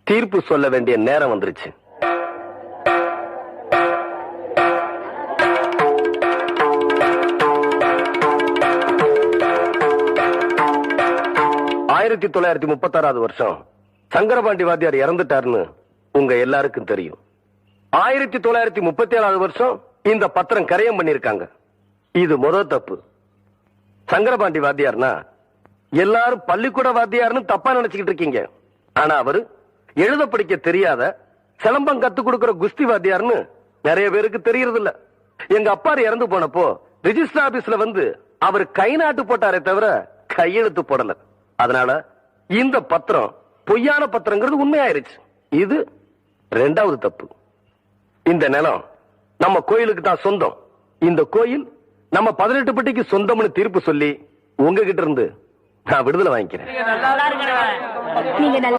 தீர்ப்பு சொல்ல வேண்டிய நேரம் வந்துருச்சு. ஆயிரத்தி 1936 வருஷம் சங்கரபாண்டி வாத்தியார் இறந்துட்டாருன்னு உங்க எல்லாருக்கும் தெரியும். 1937 வருஷம் இந்த பத்திரம் கரையம் பண்ணிருக்காங்க. இது முதல் தப்பு. சங்கரபாண்டி வாத்தியார்னா எல்லாரும் பள்ளிக்கூட வாத்தியார்னு தப்பா நினைச்சுக்கிட்டு இருக்கீங்க. ஆனா அவரு எழுத படிக்க தெரியாத சிலம்பம் கத்து கொடுக்கிற குஸ்தி வாத்தியார்னு நிறைய பேருக்கு தெரியறது இல்ல. எங்க அப்பாரு இறந்து போனப்போ ரிஜிஸ்டர் ஆபீஸ்ல வந்து அவர் கை நாட்டு போட்டாரே தவிர கையெழுத்து போடல. அதனால இந்த பத்திரம் பொய்யான பத்திரங்கிறது உண்மையாயிருச்சு. இது ரெண்டாவது தப்பு. இந்த நிலம் நம்ம கோயிலுக்கு தான் சொந்தம். இந்த கோயில் நம்ம 18 பட்டிக்கு சொந்தம்னு தீர்ப்பு சொல்லி உங்ககிட்ட இருந்து நான் விடுதலை வாங்கிக்கிறேன்.